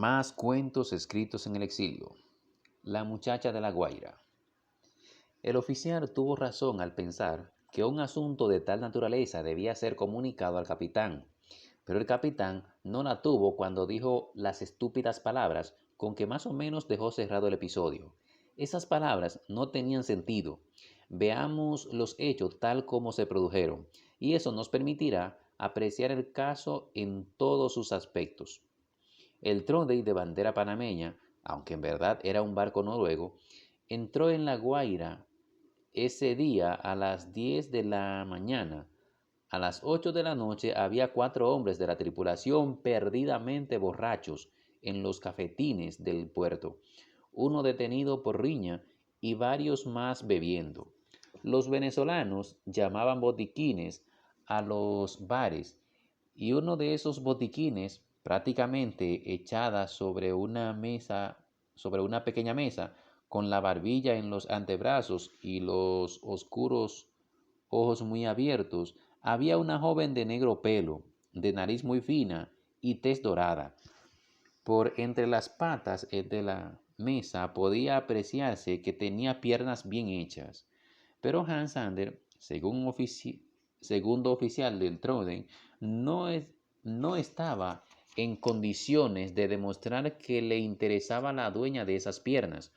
Más cuentos escritos en el exilio. La muchacha de La Guaira. El oficial tuvo razón al pensar que un asunto de tal naturaleza debía ser comunicado al capitán, pero el capitán no la tuvo cuando dijo las estúpidas palabras con que más o menos dejó cerrado el episodio. Esas palabras no tenían sentido. Veamos los hechos tal como se produjeron, y eso nos permitirá apreciar el caso en todos sus aspectos. El Trondheim de bandera panameña, aunque en verdad era un barco noruego, entró en La Guaira ese día a las 10 de la mañana. A las 8 de la noche había 4 hombres de la tripulación perdidamente borrachos en los cafetines del puerto, uno detenido por riña y varios más bebiendo. Los venezolanos llamaban botiquines a los bares y uno de esos botiquines, prácticamente echada sobre una pequeña mesa, con la barbilla en los antebrazos y los oscuros ojos muy abiertos, había una joven de negro pelo, de nariz muy fina y tez dorada. Por entre las patas de la mesa podía apreciarse que tenía piernas bien hechas. Pero Hans Sander, segundo oficial del Troden, no, no estaba en condiciones de demostrar que le interesaba la dueña de esas piernas.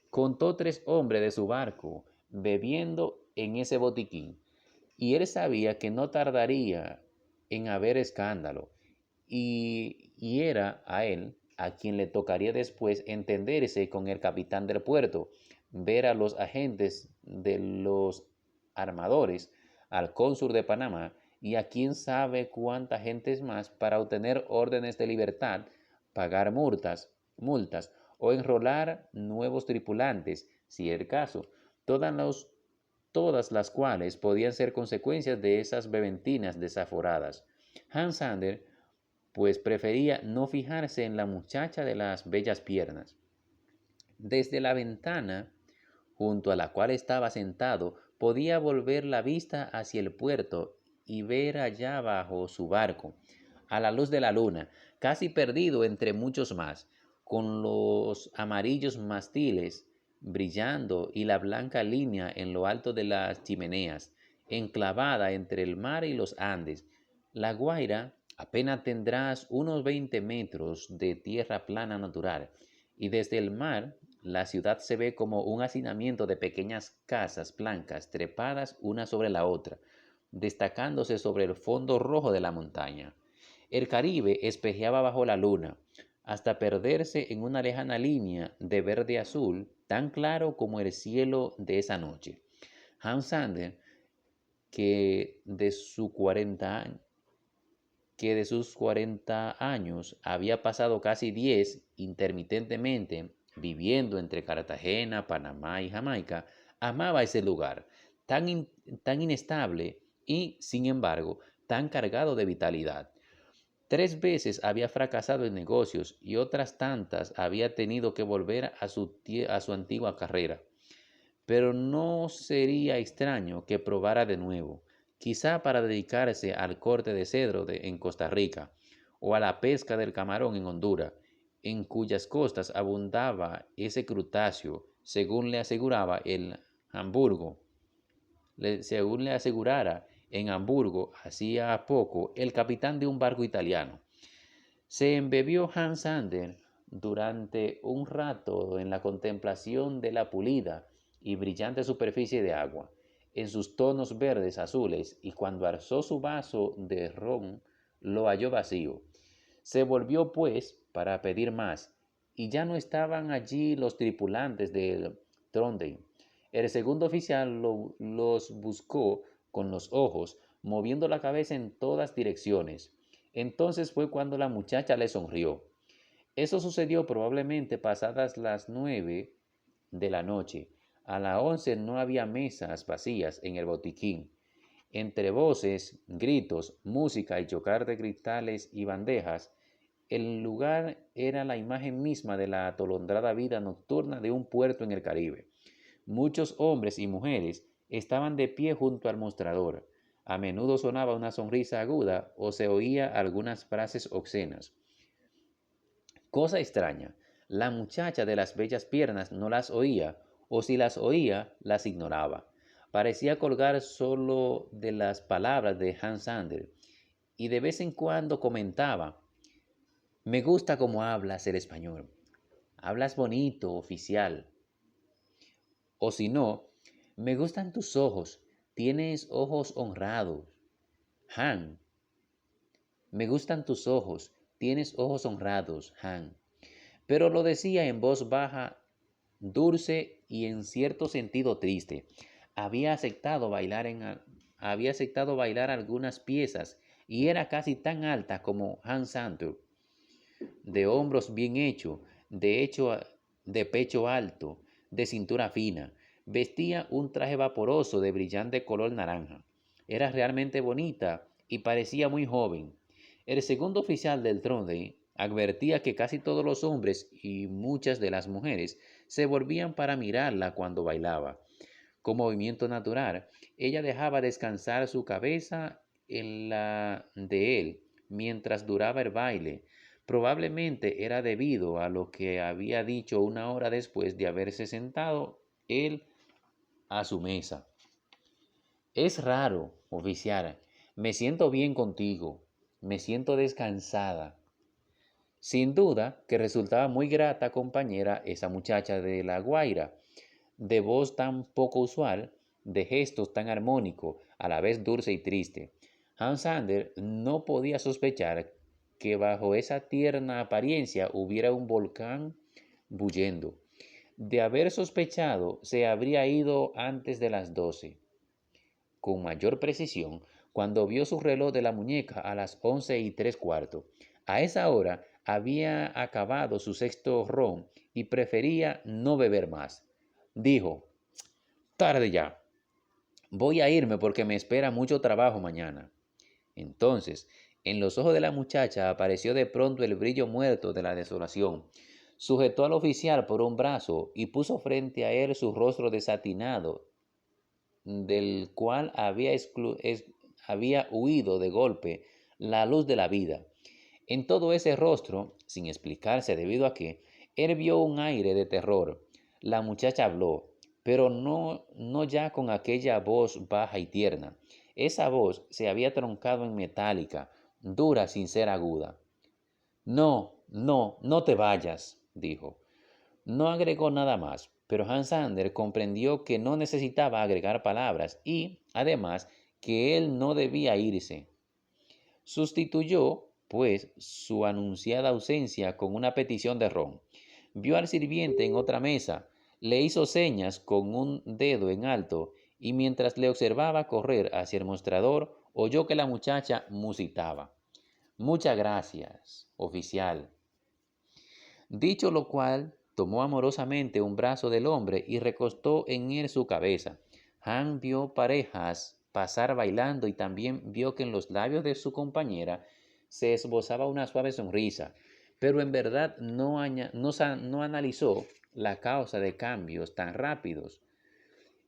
Contó 3 hombres de su barco bebiendo en ese botiquín, y él sabía que no tardaría en haber escándalo, y era a él a quien le tocaría después entenderse con el capitán del puerto, ver a los agentes de los armadores, al cónsul de Panamá y a quién sabe cuánta gentes más para obtener órdenes de libertad, pagar multas o enrolar nuevos tripulantes, si era el caso, todas las cuales podían ser consecuencias de esas beventinas desaforadas. Hans Sander pues prefería no fijarse en la muchacha de las bellas piernas. Desde la ventana, junto a la cual estaba sentado, podía volver la vista hacia el puerto y ver allá abajo su barco, a la luz de la luna, casi perdido entre muchos más, con los amarillos mástiles brillando y la blanca línea en lo alto de las chimeneas, enclavada entre el mar y los Andes. La Guaira apenas tendrás unos 20 metros de tierra plana natural, y desde el mar la ciudad se ve como un hacinamiento de pequeñas casas blancas trepadas una sobre la otra, destacándose sobre el fondo rojo de la montaña. El Caribe espejeaba bajo la luna, hasta perderse en una lejana línea de verde azul tan claro como el cielo de esa noche. Hans Sander, que de, su 40, que de sus 40 años había pasado casi 10 intermitentemente viviendo entre Cartagena, Panamá y Jamaica, amaba ese lugar tan inestable y, sin embargo, tan cargado de vitalidad. 3 veces había fracasado en negocios y otras tantas había tenido que volver a su antigua carrera. Pero no sería extraño que probara de nuevo, quizá para dedicarse al corte de cedro en Costa Rica, o a la pesca del camarón en Honduras, en cuyas costas abundaba ese crustáceo, según le aseguraba el Hamburgo, según le asegurara en Hamburgo hacía poco el capitán de un barco italiano. Se embebió Hans Sander durante un rato en la contemplación de la pulida y brillante superficie de agua, en sus tonos verdes azules, y cuando alzó su vaso de ron lo halló vacío. Se volvió pues para pedir más, y ya no estaban allí los tripulantes del Trondheim. El segundo oficial los buscó con los ojos, moviendo la cabeza en todas direcciones. Entonces fue cuando la muchacha le sonrió. Eso sucedió probablemente pasadas las 9 de la noche. A las 11 no había mesas vacías en el botiquín. Entre voces, gritos, música y chocar de cristales y bandejas, el lugar era la imagen misma de la atolondrada vida nocturna de un puerto en el Caribe. Muchos hombres y mujeres estaban de pie junto al mostrador. A menudo sonaba una sonrisa aguda o se oía algunas frases obscenas. Cosa extraña, la muchacha de las bellas piernas no las oía, o si las oía, las ignoraba. Parecía colgar solo de las palabras de Hans Sander, y de vez en cuando comentaba: me gusta cómo hablas el español. Hablas bonito, oficial. O si no, me gustan tus ojos. Tienes ojos honrados. Han, me gustan tus ojos. Tienes ojos honrados, Han. Pero lo decía en voz baja, dulce y en cierto sentido triste. Había aceptado bailar había aceptado bailar algunas piezas y era casi tan alta como Hans Sandor, de hombros bien hecho de pecho alto, de cintura fina. Vestía un traje vaporoso de brillante color naranja. Era realmente bonita y parecía muy joven. El segundo oficial del Trondheim advertía que casi todos los hombres y muchas de las mujeres se volvían para mirarla cuando bailaba. Con movimiento natural, ella dejaba descansar su cabeza en la de él mientras duraba el baile. Probablemente era debido a lo que había dicho una hora después de haberse sentado él a su mesa. Es raro, oficial. Me siento bien contigo. Me siento descansada. Sin duda que resultaba muy grata compañera esa muchacha de La Guaira, de voz tan poco usual, de gestos tan armónicos, a la vez dulce y triste. Hans Sander no podía sospechar que bajo esa tierna apariencia hubiera un volcán bullendo. De haber sospechado, se habría ido antes de las 12. Con mayor precisión, cuando vio su reloj de la muñeca a las 11:03. A esa hora había acabado su sexto ron y prefería no beber más. Dijo: tarde ya. Voy a irme porque me espera mucho trabajo mañana. Entonces, en los ojos de la muchacha apareció de pronto el brillo muerto de la desolación. Sujetó al oficial por un brazo y puso frente a él su rostro desatinado, del cual había huido de golpe la luz de la vida. En todo ese rostro, sin explicarse debido a qué, él vio un aire de terror. La muchacha habló, pero no ya con aquella voz baja y tierna. Esa voz se había troncado en metálica, dura sin ser aguda. No, no, no te vayas, dijo. No agregó nada más, pero Hans Sander comprendió que no necesitaba agregar palabras y, además, que él no debía irse. Sustituyó, pues, su anunciada ausencia con una petición de ron. Vio al sirviente en otra mesa, le hizo señas con un dedo en alto y mientras le observaba correr hacia el mostrador, oyó que la muchacha musitaba. Muchas gracias, oficial. Dicho lo cual, tomó amorosamente un brazo del hombre y recostó en él su cabeza. Han vio parejas pasar bailando y también vio que en los labios de su compañera se esbozaba una suave sonrisa, pero en verdad no analizó la causa de cambios tan rápidos.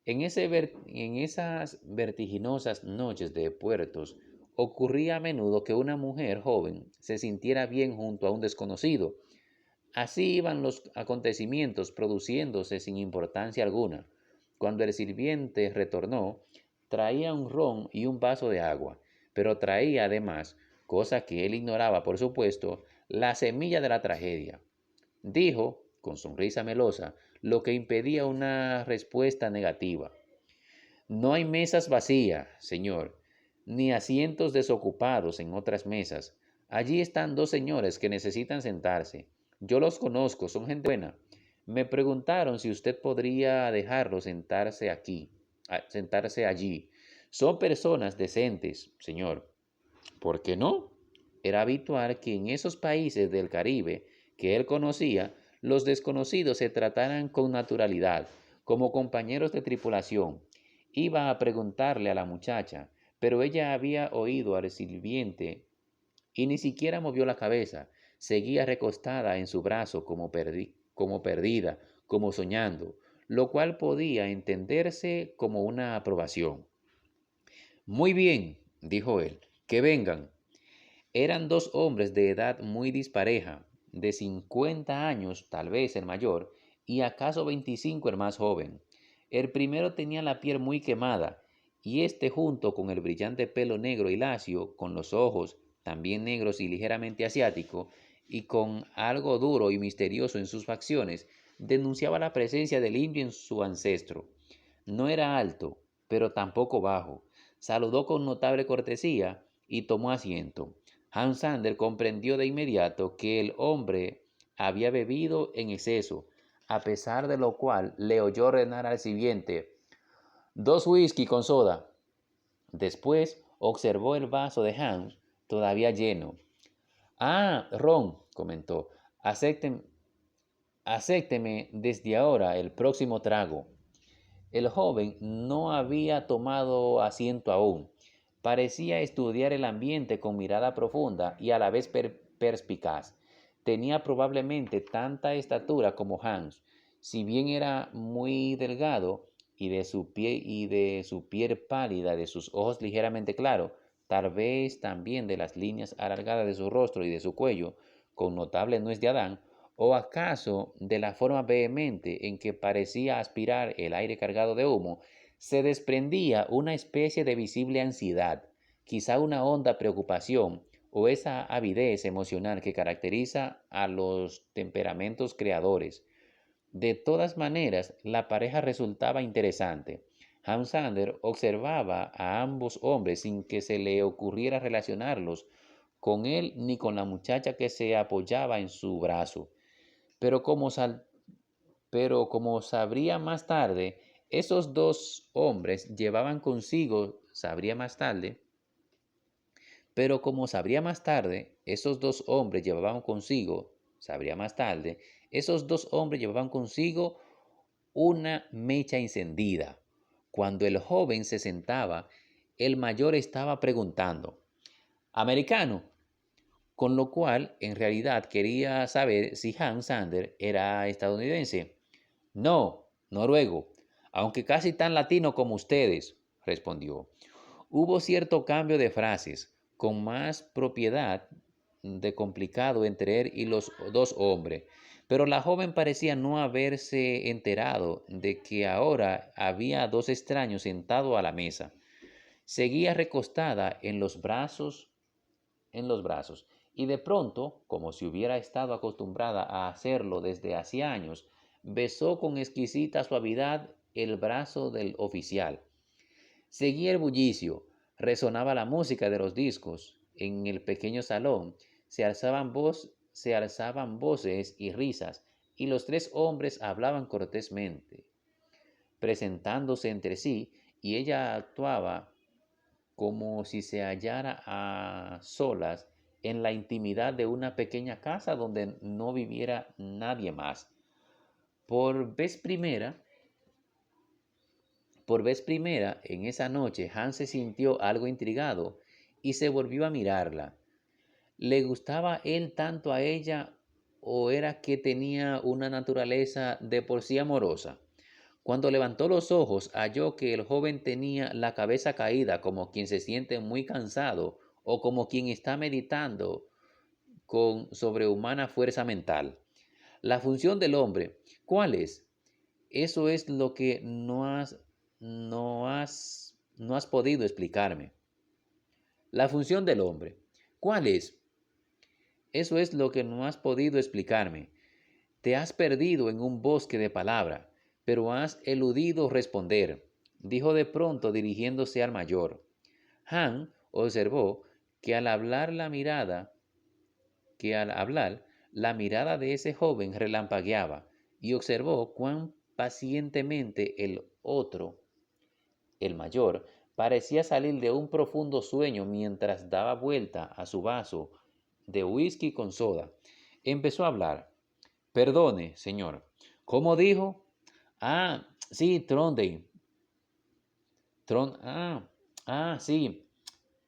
En esas vertiginosas noches de puertos, ocurría a menudo que una mujer joven se sintiera bien junto a un desconocido. Así iban los acontecimientos produciéndose sin importancia alguna. Cuando el sirviente retornó, traía un ron y un vaso de agua, pero traía además, cosa que él ignoraba por supuesto, la semilla de la tragedia. Dijo, con sonrisa melosa, lo que impedía una respuesta negativa. No hay mesas vacías, señor, ni asientos desocupados en otras mesas. Allí están dos señores que necesitan sentarse. Yo los conozco, son gente buena. Me preguntaron si usted podría dejarlos sentarse aquí, sentarse allí. Son personas decentes, señor. ¿Por qué no? Era habitual que en esos países del Caribe que él conocía, los desconocidos se trataran con naturalidad, como compañeros de tripulación. Iba a preguntarle a la muchacha, pero ella había oído al sirviente y ni siquiera movió la cabeza. Seguía recostada en su brazo como perdida, como soñando, lo cual podía entenderse como una aprobación. Muy bien, dijo él, que vengan. Eran dos hombres de edad muy dispareja, de 50 años, tal vez el mayor, y acaso 25 el más joven. El primero tenía la piel muy quemada, y este junto con el brillante pelo negro y lacio, con los ojos también negros y ligeramente asiático, y con algo duro y misterioso en sus facciones, denunciaba la presencia del indio en su ancestro. No era alto, pero tampoco bajo. Saludó con notable cortesía y tomó asiento. Hans Sander comprendió de inmediato que el hombre había bebido en exceso, a pesar de lo cual le oyó ordenar al sirviente: «2 whisky con soda». Después observó el vaso de Hans, todavía lleno. «Ah, ron», comentó. Acépteme desde ahora el próximo trago». El joven no había tomado asiento aún. Parecía estudiar el ambiente con mirada profunda y a la vez perspicaz. Tenía probablemente tanta estatura como Hans, si bien era muy delgado y de su piel pálida, de sus ojos ligeramente claros, tal vez también de las líneas alargadas de su rostro y de su cuello, con notable nuez de Adán, o acaso de la forma vehemente en que parecía aspirar el aire cargado de humo, se desprendía una especie de visible ansiedad, quizá una honda preocupación o esa avidez emocional que caracteriza a los temperamentos creadores. De todas maneras, la pareja resultaba interesante. Hans Sander observaba a ambos hombres sin que se le ocurriera relacionarlos con él ni con la muchacha que se apoyaba en su brazo. Pero como, sal- pero como sabría más tarde, esos dos hombres llevaban consigo, sabría más tarde, pero como sabría más tarde, esos dos hombres llevaban consigo, sabría más tarde, esos dos hombres llevaban consigo una mecha encendida. Cuando el joven se sentaba, el mayor estaba preguntando: «¿Americano?», con lo cual en realidad quería saber si Hans Sander era estadounidense. «No, noruego, aunque casi tan latino como ustedes», respondió. Hubo cierto cambio de frases, con más propiedad de complicado entre él y los dos hombres, pero la joven parecía no haberse enterado de que ahora había dos extraños sentados a la mesa. Seguía recostada en los brazos, y de pronto, como si hubiera estado acostumbrada a hacerlo desde hacía años, besó con exquisita suavidad el brazo del oficial. Seguía el bullicio, resonaba la música de los discos. En el pequeño salón se alzaban voces y risas, y los tres hombres hablaban cortésmente, presentándose entre sí, y ella actuaba como si se hallara a solas en la intimidad de una pequeña casa donde no viviera nadie más. Por vez primera, por vez primera en esa noche, Hans se sintió algo intrigado y se volvió a mirarla. ¿Le gustaba él tanto a ella o era que tenía una naturaleza de por sí amorosa? Cuando levantó los ojos, halló que el joven tenía la cabeza caída como quien se siente muy cansado o como quien está meditando con sobrehumana fuerza mental. La función del hombre, ¿cuál es? Eso es lo que no has podido explicarme. La función del hombre, ¿cuál es? Eso es lo que no has podido explicarme. Te has perdido en un bosque de palabra, pero has eludido responder, dijo de pronto dirigiéndose al mayor. Han observó que al hablar, la mirada de ese joven relampagueaba, y observó cuán pacientemente el otro, el mayor, parecía salir de un profundo sueño mientras daba vuelta a su vaso de whisky con soda. Empezó a hablar. «Perdone, señor. ¿Cómo dijo? Ah, sí, Trondheim. Sí,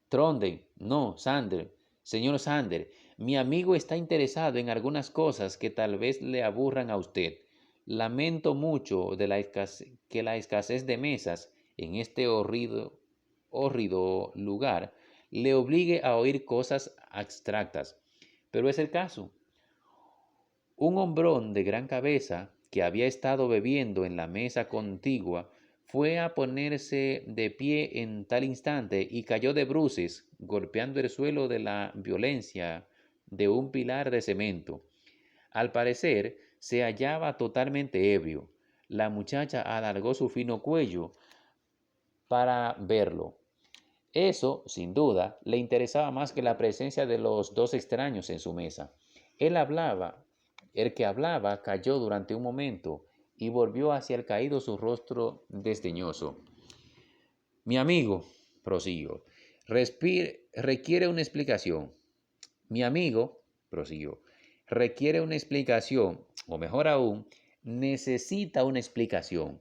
Trondheim. No, Sander. Señor Sander, mi amigo está interesado en algunas cosas que tal vez le aburran a usted. Lamento mucho que la escasez de mesas en este horrido lugar le obligue a oír cosas abstractas. Pero es el caso. Un hombrón de gran cabeza, que había estado bebiendo en la mesa contigua, fue a ponerse de pie en tal instante y cayó de bruces, golpeando el suelo de la violencia de un pilar de cemento. Al parecer, se hallaba totalmente ebrio. La muchacha alargó su fino cuello para verlo. Eso, sin duda, le interesaba más que la presencia de los dos extraños en su mesa. Él hablaba, el que hablaba calló durante un momento y volvió hacia el caído su rostro desdeñoso. Mi amigo, prosiguió, requiere una explicación. Mi amigo, prosiguió, requiere una explicación, o mejor aún, necesita una explicación.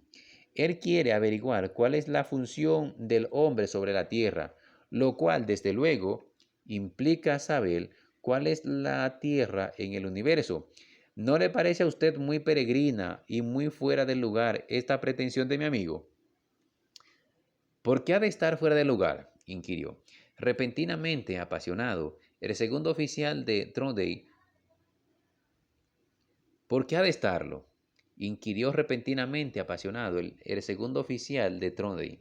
Él quiere averiguar cuál es la función del hombre sobre la tierra, lo cual, desde luego, implica saber cuál es la tierra en el universo. ¿No le parece a usted muy peregrina y muy fuera del lugar esta pretensión de mi amigo? ¿Por qué ha de estar fuera de lugar? Inquirió. Repentinamente apasionado, el segundo oficial de Trondheim. ¿Por qué ha de estarlo? Inquirió repentinamente apasionado el segundo oficial de Trondheim.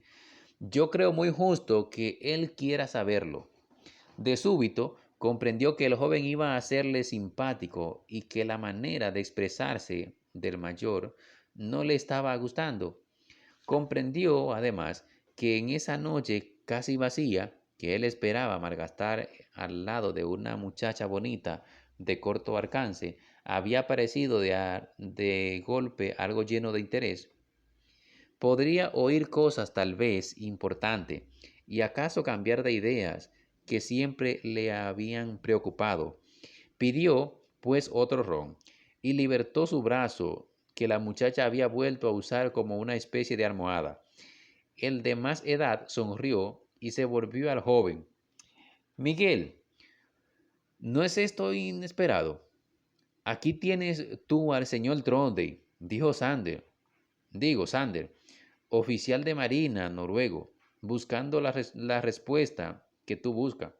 Yo creo muy justo que él quiera saberlo. De súbito comprendió que el joven iba a serle simpático y que la manera de expresarse del mayor no le estaba gustando. Comprendió, además, que en esa noche casi vacía, que él esperaba malgastar al lado de una muchacha bonita de corto alcance, había aparecido de golpe algo lleno de interés. Podría oír cosas tal vez importantes y acaso cambiar de ideas que siempre le habían preocupado. Pidió, pues, otro ron y libertó su brazo, que la muchacha había vuelto a usar como una especie de almohada. El de más edad sonrió y se volvió al joven. Miguel, ¿no es esto inesperado? Aquí tienes tú al señor Trondheim, dijo Sander, oficial de marina noruego, buscando la respuesta que tú buscas.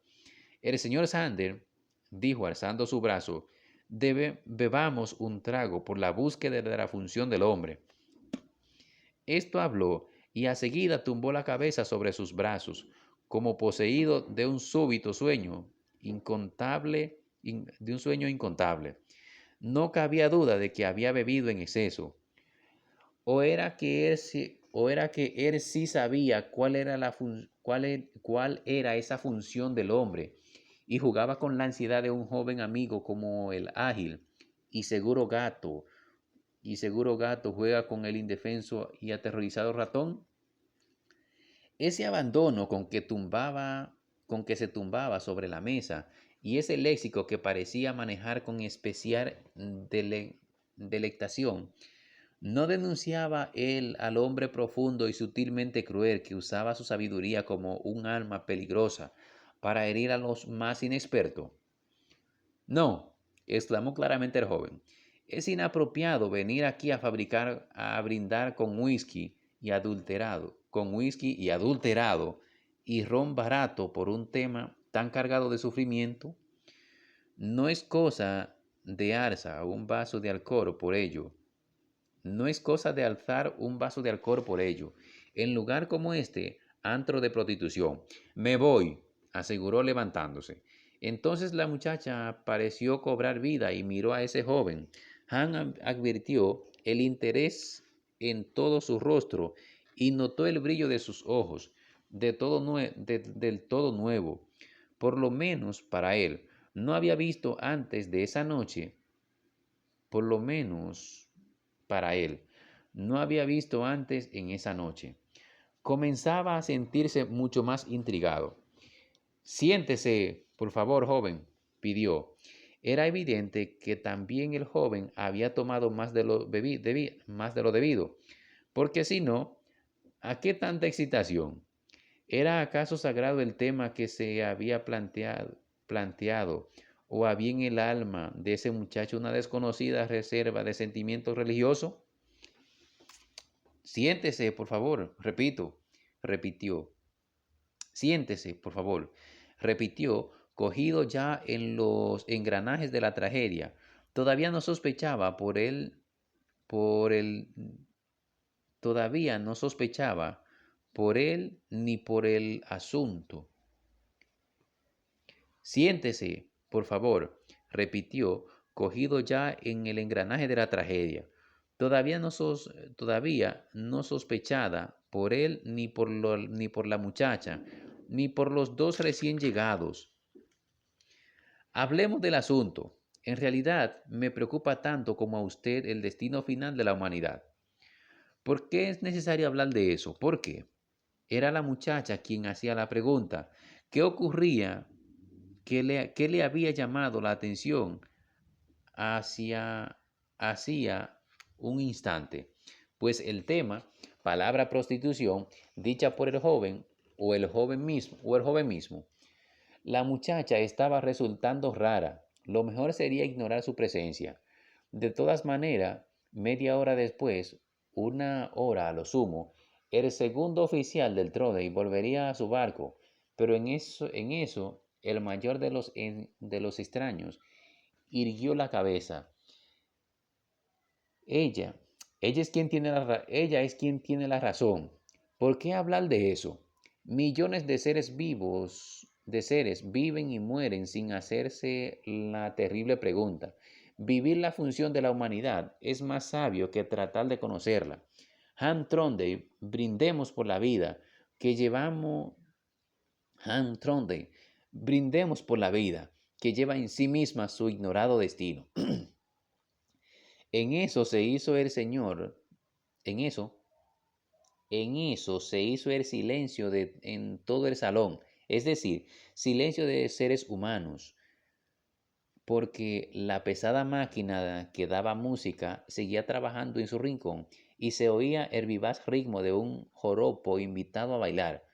El señor Sander, dijo alzando su brazo, bebamos un trago por la búsqueda de la función del hombre. Esto habló y a seguida tumbó la cabeza sobre sus brazos, como poseído de un súbito sueño incontable, de un sueño incontable. No cabía duda de que había bebido en exceso. O era que él sí sabía cuál era esa función del hombre y jugaba con la ansiedad de un joven amigo como el ágil y seguro gato juega con el indefenso y aterrorizado ratón. Ese abandono con que se tumbaba sobre la mesa y ese léxico que parecía manejar con especial delectación, no denunciaba él al hombre profundo y sutilmente cruel que usaba su sabiduría como un arma peligrosa para herir a los más inexpertos. No, exclamó claramente el joven. Es inapropiado venir aquí a brindar con whisky y adulterado y ron barato por un tema tan cargado de sufrimiento. No es cosa de alza un vaso de alcohol por ello. No es cosa de alzar un vaso de alcohol por ello. En lugar como este, antro de prostitución. Me voy, aseguró levantándose. Entonces la muchacha pareció cobrar vida y miró a ese joven. Han advirtió el interés en todo su rostro y notó el brillo de sus ojos, del todo nuevo, por lo menos para él. No había visto antes de esa noche, por lo menos para él. No había visto antes en esa noche. Comenzaba a sentirse mucho más intrigado. Siéntese, por favor, joven, pidió. Era evidente que también el joven había tomado más de lo debido, porque si no, ¿a qué tanta excitación? ¿Era acaso sagrado el tema que se había planteado, o había en el alma de ese muchacho una desconocida reserva de sentimiento religioso? Siéntese, por favor, repitió. Siéntese, por favor, repitió, cogido ya en los engranajes de la tragedia. Todavía no sospechaba por él, todavía no sospechaba por él ni por el asunto. Siéntese, por favor, repitió, cogido ya en el engranaje de la tragedia. Todavía no sospechada por él ni por la muchacha, ni por los dos recién llegados. Hablemos del asunto. En realidad, me preocupa tanto como a usted el destino final de la humanidad. ¿Por qué es necesario hablar de eso? ¿Por qué? Era la muchacha quien hacía la pregunta. ¿Qué ocurría? ¿Qué le había llamado la atención hacia, hacía un instante? Pues el tema, palabra prostitución, dicha por el joven o el joven mismo. La muchacha estaba resultando rara. Lo mejor sería ignorar su presencia. De todas maneras, media hora después, una hora a lo sumo, el segundo oficial del Trode volvería a su barco, pero en eso el mayor de los extraños irguió la cabeza. Ella, ella es quien tiene la razón. ¿Por qué hablar de eso? Millones de seres viven y mueren sin hacerse la terrible pregunta. Vivir la función de la humanidad es más sabio que tratar de conocerla. Han Tronde, brindemos por la vida que llevamos. Han Tronde, brindemos por la vida que lleva en sí misma su ignorado destino. En eso se hizo el Señor, en eso, en eso se hizo el silencio en todo el salón, es decir, silencio de seres humanos, porque la pesada máquina que daba música seguía trabajando en su rincón y se oía el vivaz ritmo de un joropo invitado a bailar.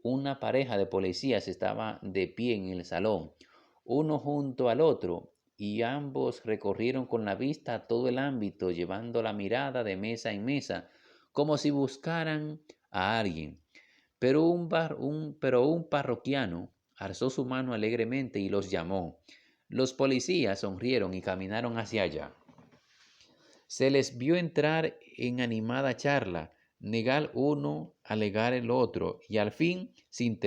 Una pareja de policías estaba de pie en el salón, uno junto al otro, y ambos recorrieron con la vista todo el ámbito, llevando la mirada de mesa en mesa, como si buscaran a alguien. Pero un parroquiano alzó su mano alegremente y los llamó. Los policías sonrieron y caminaron hacia allá. Se les vio entrar en animada charla, negar uno, alegar el otro, y al fin, sin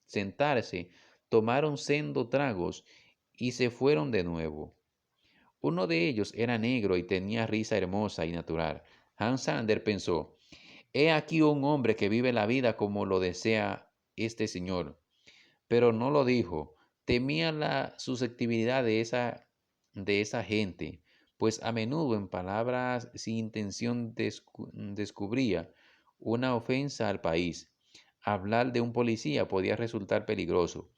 sentarse, tomaron sendo tragos y se fueron de nuevo. Uno de ellos era negro y tenía risa hermosa y natural. Hans Sander pensó, he aquí un hombre que vive la vida como lo desea este señor. Pero no lo dijo. Temía la susceptibilidad de esa gente, pues a menudo en palabras sin intención descubría una ofensa al país. Hablar de un policía podía resultar peligroso.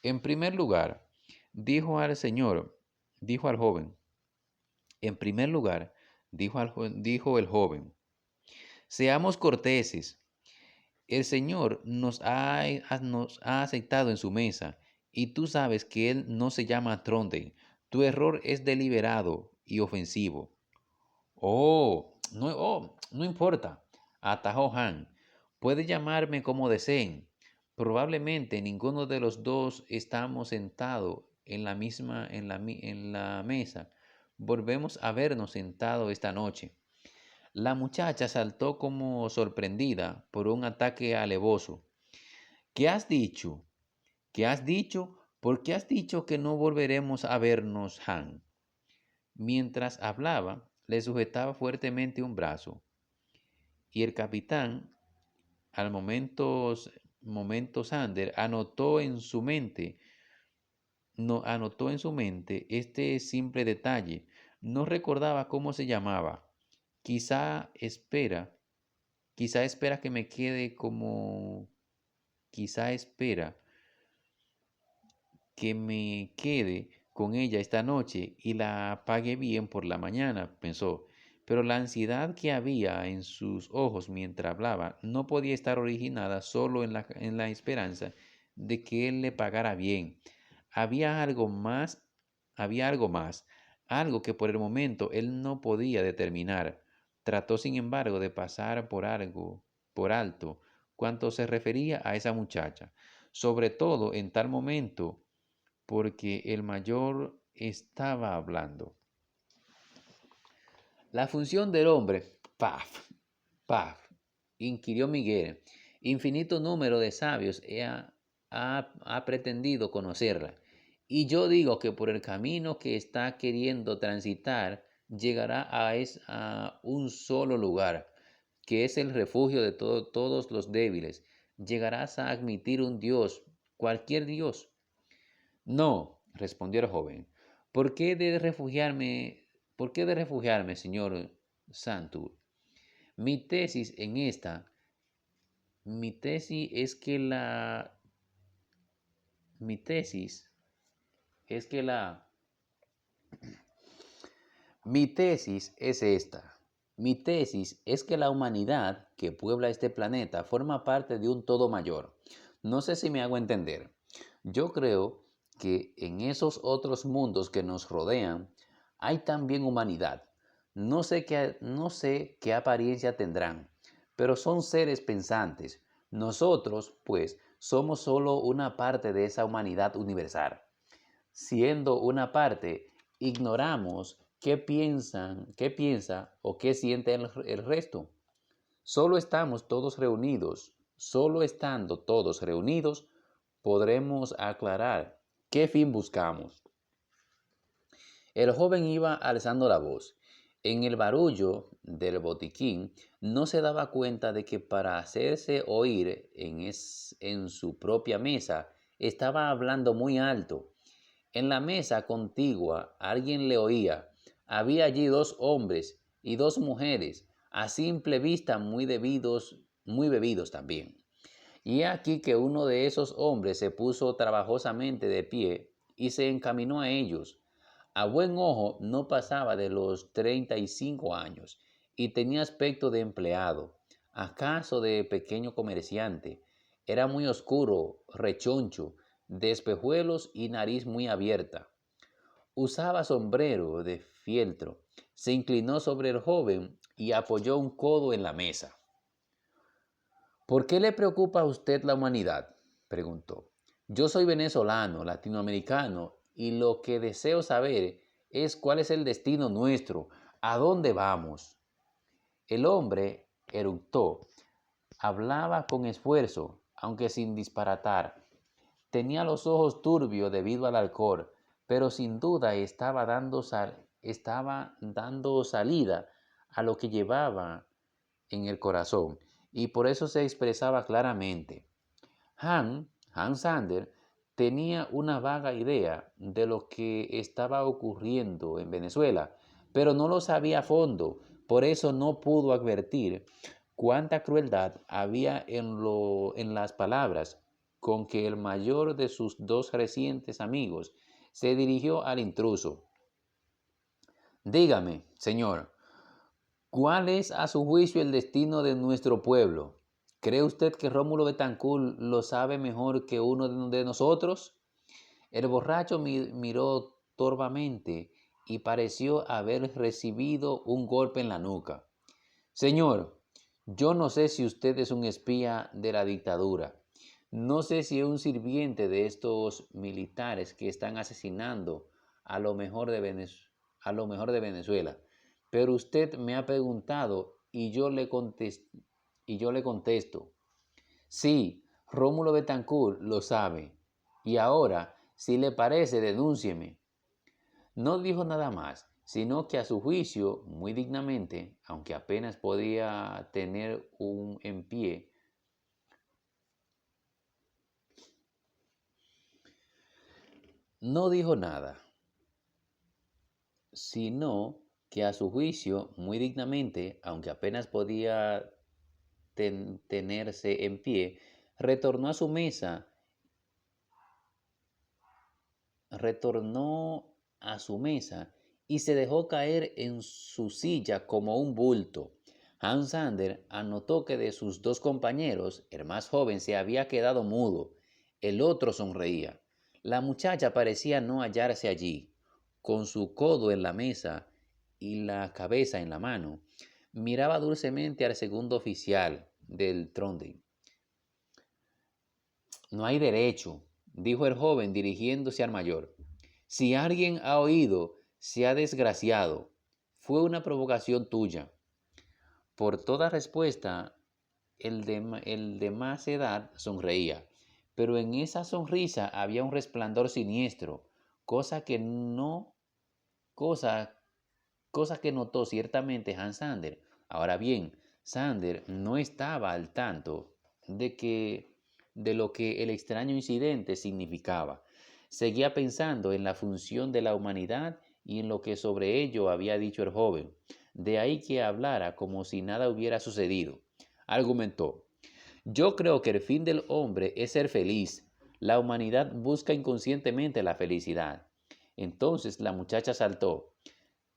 En primer lugar, dijo al joven, en primer lugar, dijo el joven, seamos corteses. El Señor nos ha aceptado en su mesa, y tú sabes que Él no se llama Trondheim. Tu error es deliberado y ofensivo. No importa, atajó Han. Puede llamarme como deseen. Probablemente ninguno de los dos estamos sentados en la mesa. Volvemos a vernos sentados esta noche. La muchacha saltó como sorprendida por un ataque alevoso. ¿Qué has dicho? ¿Qué has dicho? ¿Por qué has dicho que no volveremos a vernos, Han? Mientras hablaba, le sujetaba fuertemente un brazo, y el capitán, al momento Sander, anotó en su mente este simple detalle. No recordaba cómo se llamaba. Quizá espera, quizá espera que me quede como, quizá espera que me quede con ella esta noche y la pague bien por la mañana, pensó. Pero la ansiedad que había en sus ojos mientras hablaba no podía estar originada solo en la esperanza de que él le pagara bien. Había algo más, había algo que por el momento él no podía determinar. Trató, sin embargo, de pasar por alto, cuanto se refería a esa muchacha, sobre todo en tal momento porque el mayor estaba hablando. La función del hombre, paf, paf, inquirió Miguel. Infinito número de sabios ha pretendido conocerla. Y yo digo que por el camino que está queriendo transitar, llegará a un solo lugar, que es el refugio de todos los débiles. Llegarás a admitir un Dios, cualquier Dios. No, respondió el joven. ¿Por qué de refugiarme, ¿por qué de refugiarme, señor Santur? Mi tesis en esta, mi tesis es que la, mi tesis es que la, mi tesis es esta. Mi tesis es que la humanidad que puebla este planeta forma parte de un todo mayor. No sé si me hago entender. Yo creo que en esos otros mundos que nos rodean hay también humanidad. No sé qué apariencia tendrán, pero son seres pensantes. Nosotros, pues, somos solo una parte de esa humanidad universal. Siendo una parte, ignoramos qué piensa o qué siente el resto. Solo estando todos reunidos, podremos aclarar qué fin buscamos. El joven iba alzando la voz. En el barullo del botiquín no se daba cuenta de que para hacerse oír en su propia mesa estaba hablando muy alto. En la mesa contigua alguien le oía. Había allí dos hombres y dos mujeres, a simple vista muy bebidos también. Y he aquí que uno de esos hombres se puso trabajosamente de pie y se encaminó a ellos. A buen ojo no pasaba de los 35 años y tenía aspecto de empleado, acaso de pequeño comerciante. Era muy oscuro, rechoncho, de espejuelos y nariz muy abierta. Usaba sombrero de fieltro. Se inclinó sobre el joven y apoyó un codo en la mesa. ¿Por qué le preocupa a usted la humanidad?, preguntó. Yo soy venezolano, latinoamericano, y lo que deseo saber es cuál es el destino nuestro, a dónde vamos. El hombre eructó. Hablaba con esfuerzo, aunque sin disparatar. Tenía los ojos turbios debido al alcohol, pero sin duda estaba dando salida a lo que llevaba en el corazón, y por eso se expresaba claramente. Hans Sander, tenía una vaga idea de lo que estaba ocurriendo en Venezuela, pero no lo sabía a fondo, por eso no pudo advertir cuánta crueldad había en las palabras con que el mayor de sus dos recientes amigos se dirigió al intruso. Dígame, señor, ¿cuál es a su juicio el destino de nuestro pueblo? ¿Cree usted que Rómulo Betancourt lo sabe mejor que uno de nosotros? El borracho miró torvamente y pareció haber recibido un golpe en la nuca. Señor, yo no sé si usted es un espía de la dictadura. No sé si es un sirviente de estos militares que están asesinando a lo mejor de Venezuela. Pero usted me ha preguntado y yo le contesto. Sí, Rómulo Betancourt lo sabe. Y ahora, si le parece, denúncieme. No dijo nada más, sino que a su juicio, muy dignamente, aunque apenas podía tener un en pie, no dijo nada, sino que a su juicio, muy dignamente, aunque apenas podía tenerse en pie, retornó a su mesa, retornó a su mesa y se dejó caer en su silla como un bulto. Hans Sander anotó que de sus dos compañeros, el más joven se había quedado mudo, el otro sonreía. La muchacha parecía no hallarse allí. Con su codo en la mesa y la cabeza en la mano, miraba dulcemente al segundo oficial del Trondheim. No hay derecho, dijo el joven dirigiéndose al mayor. Si alguien ha oído, se ha desgraciado. Fue una provocación tuya. Por toda respuesta, el de más edad sonreía, pero en esa sonrisa había un resplandor siniestro, cosa que no, cosa, cosa que notó ciertamente Hans Sander. Ahora bien, Sander no estaba al tanto de lo que el extraño incidente significaba. Seguía pensando en la función de la humanidad y en lo que sobre ello había dicho el joven. De ahí que hablara como si nada hubiera sucedido. Argumentó: yo creo que el fin del hombre es ser feliz. La humanidad busca inconscientemente la felicidad. Entonces la muchacha saltó.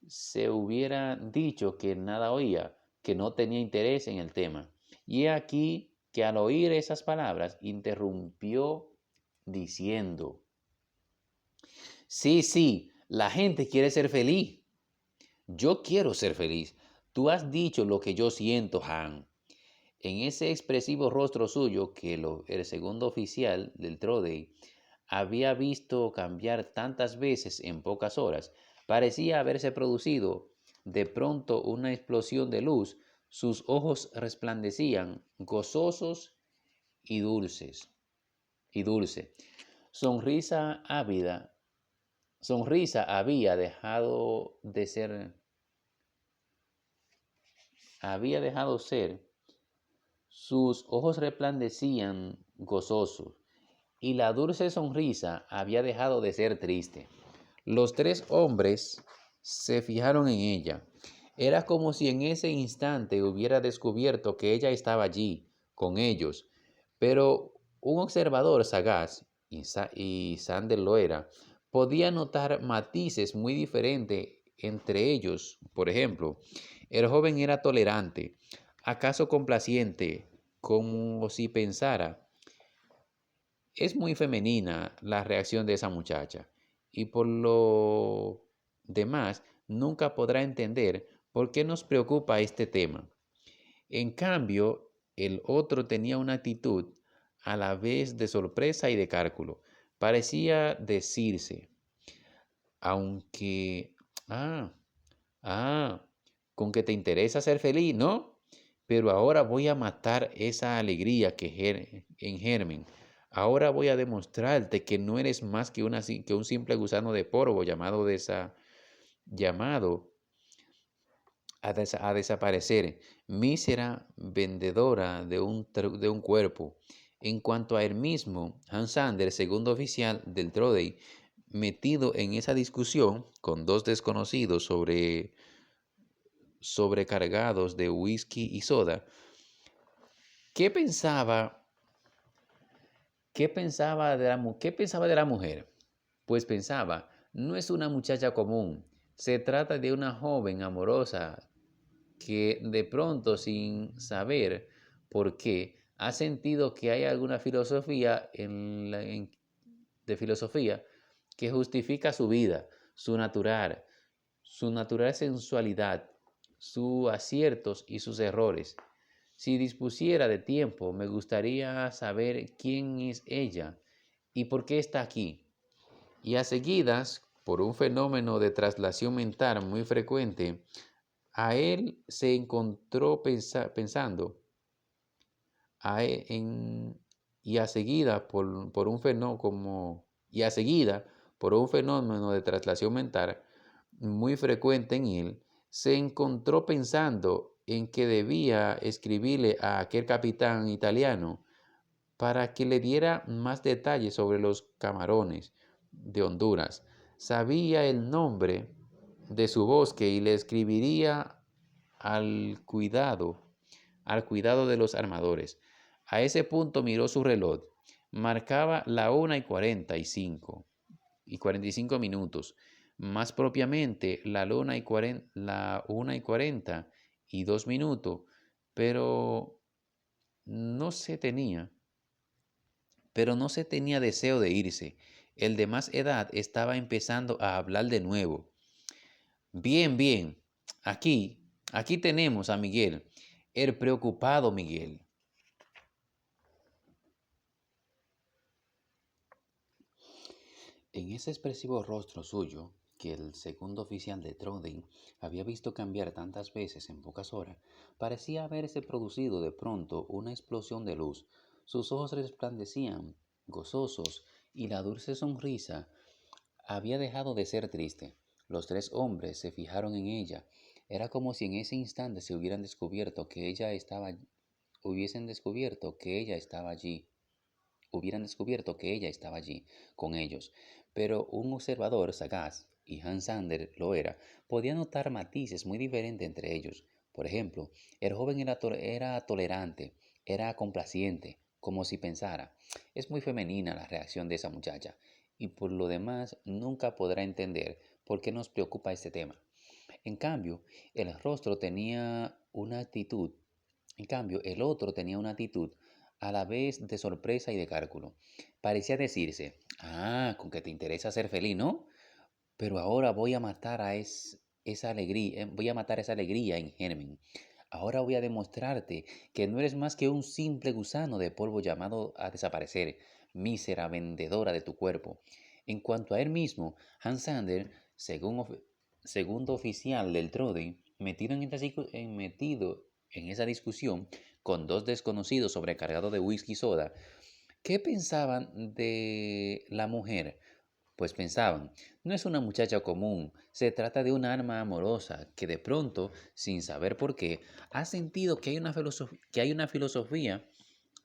Se hubiera dicho que nada oía, que no tenía interés en el tema. Y he aquí que al oír esas palabras interrumpió diciendo: sí, sí, la gente quiere ser feliz. Yo quiero ser feliz. Tú has dicho lo que yo siento, Han. En ese expresivo rostro suyo que el segundo oficial del Trode había visto cambiar tantas veces en pocas horas, parecía haberse producido de pronto una explosión de luz. Sus ojos resplandecían, gozosos y dulces, y dulce. Sonrisa ávida, sonrisa había dejado ser, sus ojos resplandecían gozosos, y la dulce sonrisa había dejado de ser triste. Los tres hombres se fijaron en ella. Era como si en ese instante hubiera descubierto que ella estaba allí, con ellos. Pero un observador sagaz, y Sander lo era, podía notar matices muy diferentes entre ellos. Por ejemplo, el joven era tolerante, acaso complaciente, como si pensara: es muy femenina la reacción de esa muchacha, y por lo demás nunca podrá entender por qué nos preocupa este tema. En cambio, el otro tenía una actitud a la vez de sorpresa y de cálculo. Parecía decirse: aunque, ah, ah, con que te interesa ser feliz, ¿no? Pero ahora voy a matar esa alegría en germen. Ahora voy a demostrarte que no eres más que un simple gusano de polvo llamado a desaparecer, mísera vendedora de un cuerpo. En cuanto a él mismo, Hans Sander, segundo oficial del Trode, metido en esa discusión con dos desconocidos sobrecargados de whisky y soda, ¿qué pensaba, qué pensaba de la mujer? Pues pensaba: no es una muchacha común, se trata de una joven amorosa que de pronto, sin saber por qué, ha sentido que hay alguna filosofía de filosofía que justifica su vida, su natural sensualidad, sus aciertos y sus errores. Si dispusiera de tiempo, me gustaría saber quién es ella y por qué está aquí. Y a seguidas, por un fenómeno de traslación mental muy frecuente, a él se encontró pensando y a seguida por un fenómeno de traslación mental muy frecuente en él, se encontró pensando en que debía escribirle a aquel capitán italiano para que le diera más detalles sobre los camarones de Honduras. Sabía el nombre de su bosque y le escribiría al cuidado, al cuidado de los armadores. A ese punto miró su reloj. Marcaba la 1:45 minutos. Más propiamente, la 1:42 minutos. Pero no se tenía, pero no se tenía deseo de irse. El de más edad estaba empezando a hablar de nuevo. Bien, bien. Aquí tenemos a Miguel, el preocupado Miguel. En ese expresivo rostro suyo, que el segundo oficial de Trondheim había visto cambiar tantas veces en pocas horas, parecía haberse producido de pronto una explosión de luz. Sus ojos resplandecían, gozosos, y la dulce sonrisa había dejado de ser triste. Los tres hombres se fijaron en ella. Era como si en ese instante se hubiesen descubierto que ella estaba allí, hubieran descubierto que ella estaba allí con ellos. Pero un observador sagaz, y Hans Sander lo era, podía notar matices muy diferentes entre ellos. Por ejemplo, el joven era tolerante, era complaciente, como si pensara, es muy femenina la reacción de esa muchacha, y por lo demás nunca podrá entender por qué nos preocupa este tema. En cambio, el rostro tenía una actitud, en cambio, el otro tenía una actitud a la vez de sorpresa y de cálculo. Parecía decirse, con que te interesa ser feliz, ¿no? Pero ahora voy a matar esa alegría en germen. Ahora voy a demostrarte que no eres más que un simple gusano de polvo llamado a desaparecer, mísera vendedora de tu cuerpo. En cuanto a él mismo, Hans Sander, segundo oficial del Trode, metido en esa discusión con dos desconocidos sobrecargados de whisky soda, ¿qué pensaban de la mujer? Pues pensaban, no es una muchacha común, se trata de una alma amorosa que de pronto, sin saber por qué, ha sentido que hay una filosofía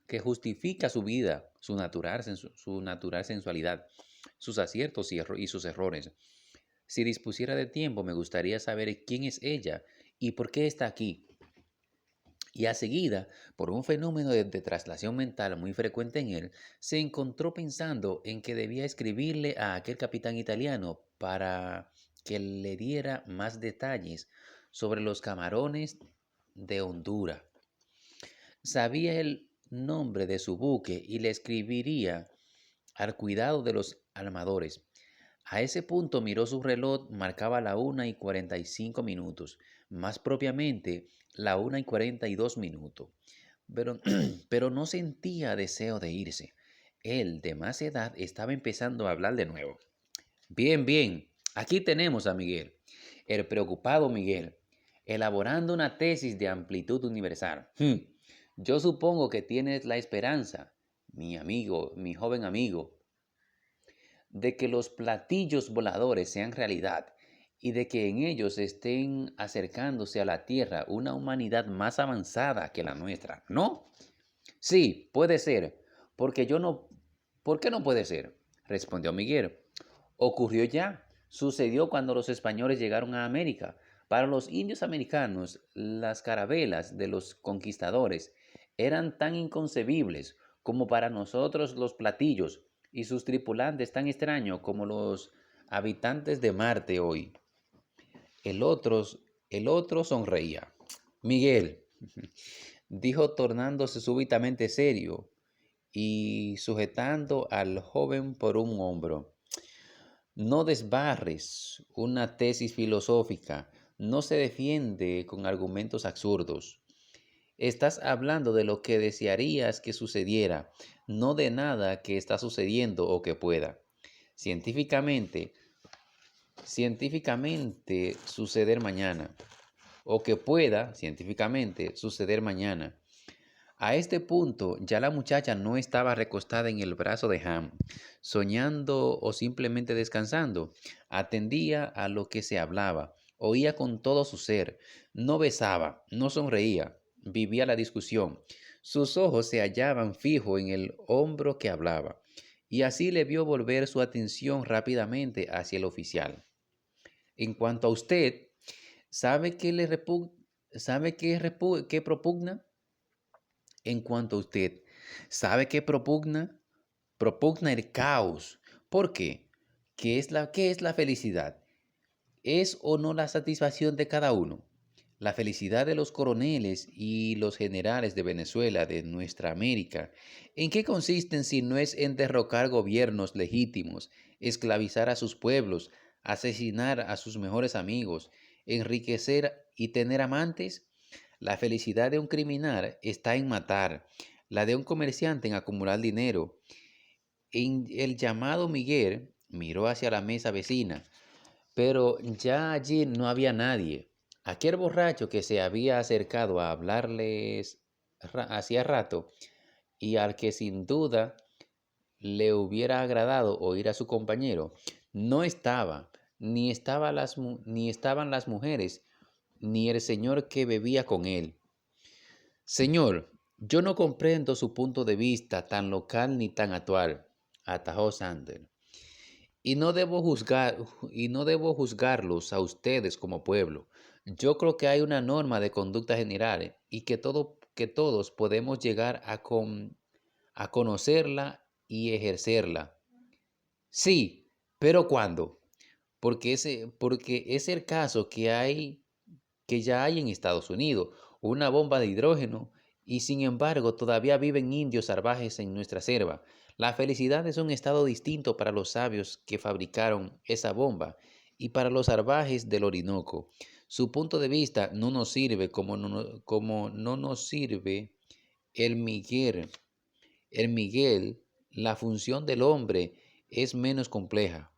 que justifica su vida, su natural sensualidad, sus aciertos y sus errores. Si dispusiera de tiempo, me gustaría saber quién es ella y por qué está aquí. Y a seguida, por un fenómeno de traslación mental muy frecuente en él, se encontró pensando en que debía escribirle a aquel capitán italiano para que le diera más detalles sobre los camarones de Honduras. Sabía el nombre de su buque y le escribiría al cuidado de los armadores. A ese punto miró su reloj, marcaba la 1:45, más propiamente la 1:42. Pero, pero no sentía deseo de irse. Él, de más edad, estaba empezando a hablar de nuevo. Bien, bien, aquí tenemos a Miguel, el preocupado Miguel, elaborando una tesis de amplitud universal. Yo supongo que tienes la esperanza, mi amigo, mi joven amigo, de que los platillos voladores sean realidad y de que en ellos estén acercándose a la Tierra una humanidad más avanzada que la nuestra, ¿no? Sí, puede ser, porque yo no... ¿Por qué no puede ser? Respondió Miguel. Ocurrió ya. Sucedió cuando los españoles llegaron a América. Para los indios americanos, las carabelas de los conquistadores eran tan inconcebibles como para nosotros los platillos y sus tripulantes tan extraños como los habitantes de Marte hoy. El otro, el otro sonreía. Miguel, dijo tornándose súbitamente serio y sujetando al joven por un hombro. No desbarres una tesis filosófica, no se defiende con argumentos absurdos. Estás hablando de lo que desearías que sucediera, no de nada que está sucediendo o que pueda. Científicamente, científicamente suceder mañana, o que pueda, científicamente, suceder mañana. A este punto ya la muchacha no estaba recostada en el brazo de Ham, soñando o simplemente descansando. Atendía a lo que se hablaba, oía con todo su ser, no besaba, no sonreía, vivía la discusión. Sus ojos se hallaban fijos en el hombro que hablaba, y así le vio volver su atención rápidamente hacia el oficial. En cuanto a usted, ¿sabe qué propugna? En cuanto a usted, ¿sabe qué propugna? Propugna el caos. ¿Por qué? ¿Qué es la felicidad? ¿Es o no la satisfacción de cada uno? La felicidad de los coroneles y los generales de Venezuela, de nuestra América, ¿en qué consisten si no es en derrocar gobiernos legítimos, esclavizar a sus pueblos, asesinar a sus mejores amigos, enriquecer y tener amantes? La felicidad de un criminal está en matar, la de un comerciante en acumular dinero. En el llamado Miguel Miró hacia la mesa vecina, pero ya allí no había nadie. Aquel borracho que se había acercado a hablarles hacía rato y al que sin duda le hubiera agradado oír a su compañero, no estaba, ni estaban las mujeres, ni el señor que bebía con él. Señor, yo no comprendo su punto de vista tan local ni tan actual, atajó Sanders. Y no debo juzgarlos a ustedes como pueblo. Yo creo que hay una norma de conducta general y que todos podemos llegar a conocerla y ejercerla. Sí, pero ¿cuándo? Porque es el caso que ya hay en Estados Unidos, una bomba de hidrógeno, y sin embargo todavía viven indios salvajes en nuestra selva. La felicidad es un estado distinto para los sabios que fabricaron esa bomba y para los salvajes del Orinoco. Su punto de vista no nos sirve como no nos sirve el Miguel. El Miguel, la función del hombre es menos compleja.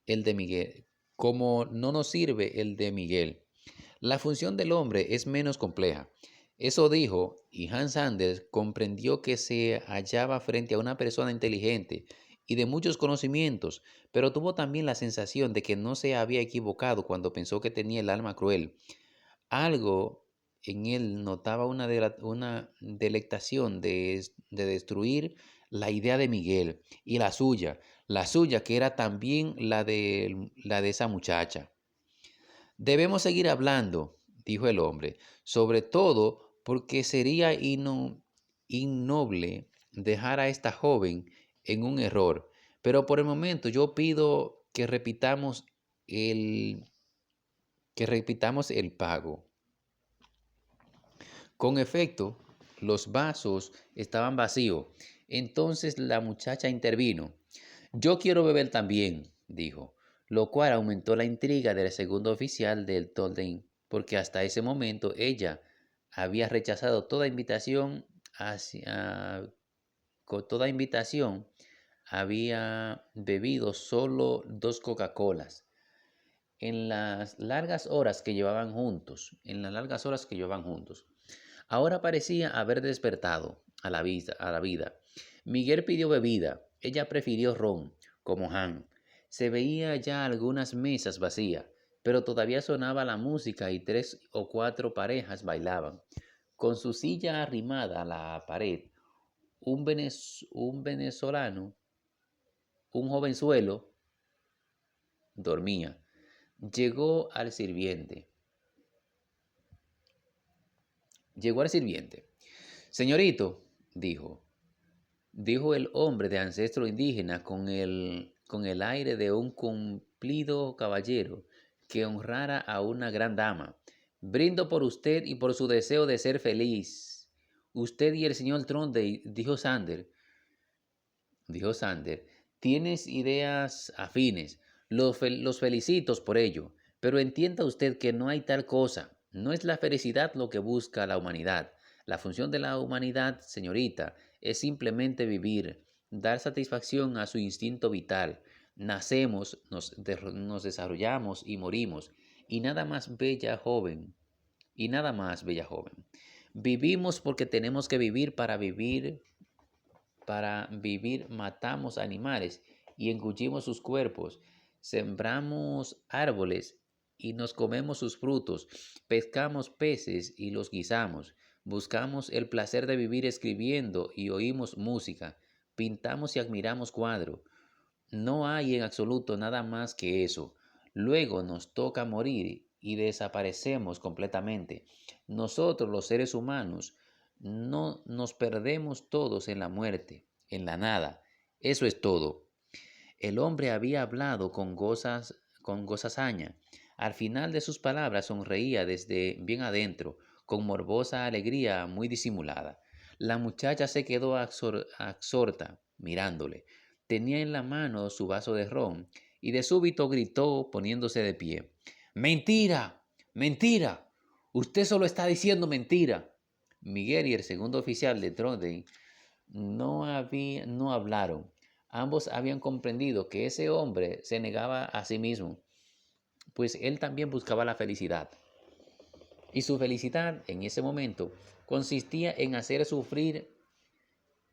El de Miguel, como no nos sirve el de Miguel. La función del hombre es menos compleja. Eso dijo, y Hans Anders comprendió que se hallaba frente a una persona inteligente y de muchos conocimientos, pero tuvo también la sensación de que no se había equivocado cuando pensó que tenía el alma cruel. Algo en él notaba una delectación de destruir la idea de Miguel y la suya que era también la de esa muchacha. Debemos seguir hablando, dijo el hombre, sobre todo porque sería innoble dejar a esta joven en un error. Pero por el momento yo pido que repitamos el pago. Con efecto, los vasos estaban vacíos. Entonces la muchacha intervino. Yo quiero beber también, dijo, lo cual aumentó la intriga del segundo oficial del Tolden, porque hasta ese momento ella había rechazado toda invitación, había bebido solo 2 Coca-Colas. En las largas horas que llevaban juntos. Ahora parecía haber despertado a la vida. Miguel pidió bebida. Ella prefirió ron, como Han. Se veía ya algunas mesas vacías, pero todavía sonaba la música y 3 o 4 parejas bailaban. Con su silla arrimada a la pared, un venezolano, un jovenzuelo, dormía. Llegó al sirviente. Llegó al sirviente. Señorito, dijo el hombre de ancestro indígena con el aire de un cumplido caballero que honrara a una gran dama. Brindo por usted y por su deseo de ser feliz. Usted y el señor Trondheim, dijo Sander, tienes ideas afines. Los felicito por ello, pero entienda usted que no hay tal cosa. No es la felicidad lo que busca la humanidad. La función de la humanidad, señorita, es simplemente vivir, dar satisfacción a su instinto vital. Nacemos, nos desarrollamos y morimos, y nada más bella joven, y nada más bella joven. Vivimos porque tenemos que vivir para vivir. Para vivir matamos animales y engullimos sus cuerpos, sembramos árboles y nos comemos sus frutos, pescamos peces y los guisamos, buscamos el placer de vivir escribiendo y oímos música, pintamos y admiramos cuadros. No hay en absoluto nada más que eso. Luego nos toca morir y desaparecemos completamente. Nosotros, los seres humanos, no nos perdemos todos en la muerte, en la nada. Eso es todo. El hombre había hablado con gozazaña. Al final de sus palabras sonreía desde bien adentro, con morbosa alegría muy disimulada. La muchacha se quedó absorta, mirándole. Tenía en la mano su vaso de ron y de súbito gritó poniéndose de pie. ¡Mentira! ¡Mentira! Usted solo está diciendo mentira. Miguel y el segundo oficial de Trondheim no hablaron. Ambos habían comprendido que ese hombre se negaba a sí mismo, pues él también buscaba la felicidad. Y su felicidad en ese momento consistía en hacer sufrir,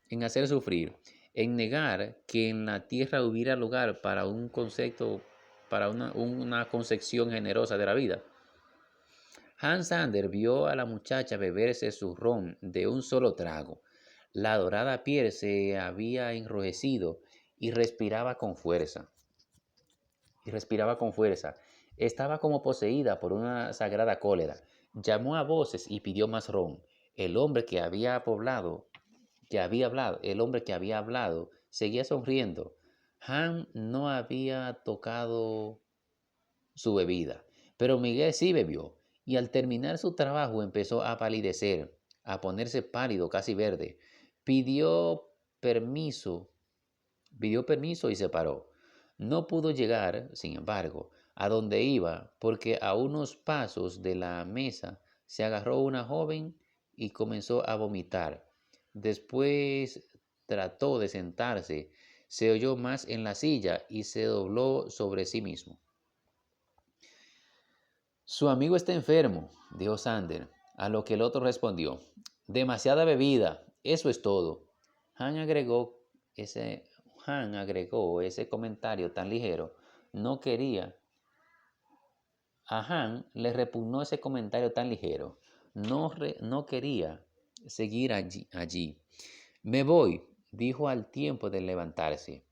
en negar que en la tierra hubiera lugar para un concepto, para una concepción generosa de la vida. Hans Sander vio a la muchacha beberse su ron de un solo trago. La dorada piel se había enrojecido y respiraba con fuerza. Estaba como poseída por una sagrada cólera. Llamó a voces y pidió más ron. El hombre que había hablado, seguía sonriendo. Han no había tocado su bebida, pero Miguel sí bebió, y al terminar su trabajo empezó a palidecer, a ponerse pálido, casi verde. Pidió permiso, pidió permiso y se paró. No pudo llegar, sin embargo, a donde iba, porque a unos pasos de la mesa se agarró una joven y comenzó a vomitar. Después trató de sentarse, se oyó más en la silla y se dobló sobre sí mismo. Su amigo está enfermo, dijo Sander, a lo que el otro respondió, demasiada bebida, eso es todo. Han agregó ese, Han agregó ese comentario tan ligero, no quería, a Han le repugnó ese comentario tan ligero, no quería seguir allí. Me voy, dijo al tiempo de levantarse,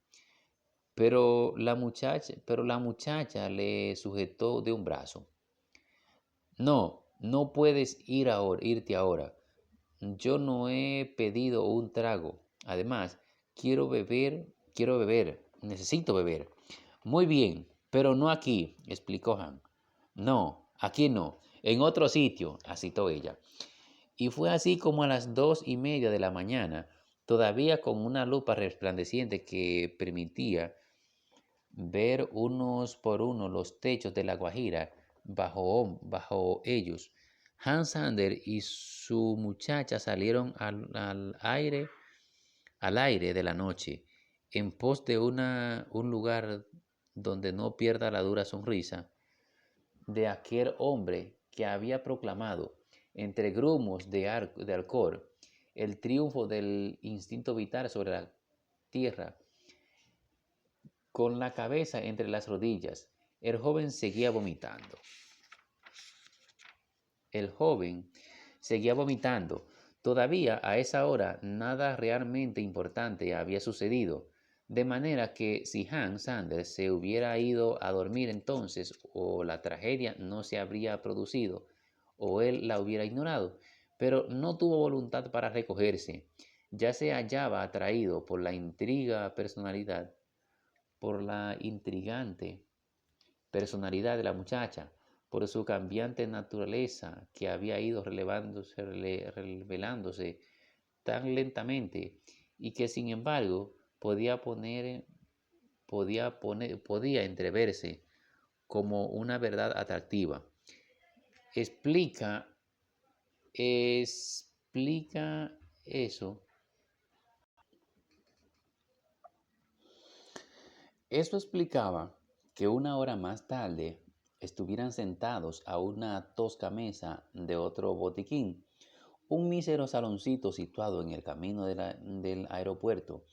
pero la muchacha le sujetó de un brazo. No, no puedes irte ahora. Yo no he pedido un trago. Además, quiero beber, necesito beber. Muy bien, pero no aquí, explicó Han. No, aquí no, en otro sitio, asitó ella. Y fue así como a las 2:30 de la mañana, todavía con una lupa resplandeciente que permitía ver unos por uno los techos de la Guajira bajo ellos. Hans Sander y su muchacha salieron al aire de la noche, en pos de un lugar donde no pierda la dura sonrisa de aquel hombre que había proclamado, entre grumos de alcohol, el triunfo del instinto vital sobre la tierra. Con la cabeza entre las rodillas, el joven seguía vomitando. El joven seguía vomitando. Todavía a esa hora nada realmente importante había sucedido, de manera que si Hans Sanders se hubiera ido a dormir entonces, o la tragedia no se habría producido, o él la hubiera ignorado, pero no tuvo voluntad para recogerse. Ya se hallaba atraído por la intrigante personalidad de la muchacha, por su cambiante naturaleza que había ido revelándose tan lentamente y que sin embargo podía entreverse como una verdad atractiva. Explica, explica eso. Eso explicaba que una hora más tarde estuvieran sentados a una tosca mesa de otro botiquín, un mísero saloncito situado en el camino del aeropuerto,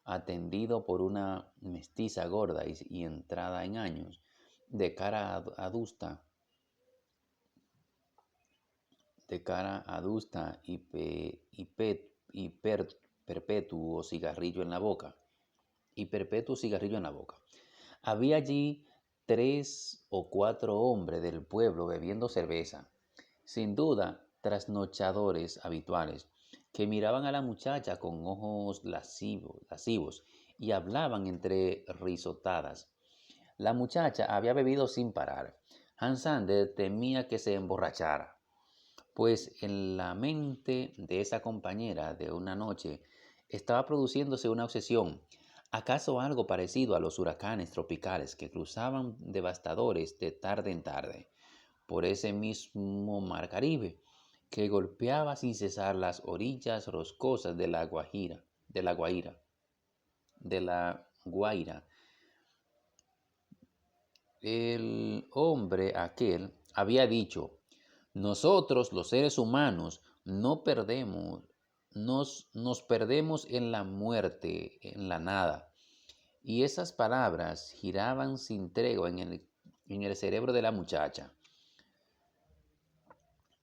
atendido por una mestiza gorda y entrada en años, de cara adusta y perpetuo cigarrillo en la boca. Había allí 3 o 4 hombres del pueblo bebiendo cerveza, sin duda trasnochadores habituales, que miraban a la muchacha con ojos lascivos y hablaban entre risotadas. La muchacha había bebido sin parar. Hans Sander temía que se emborrachara, pues en la mente de esa compañera de una noche estaba produciéndose una obsesión, acaso algo parecido a los huracanes tropicales que cruzaban devastadores de tarde en tarde por ese mismo mar Caribe, que golpeaba sin cesar las orillas rocosas de la Guaira. de La Guaira. El hombre aquel había dicho: nosotros los seres humanos no perdemos, nos perdemos en la muerte, en la nada. Y esas palabras giraban sin tregua en el cerebro de la muchacha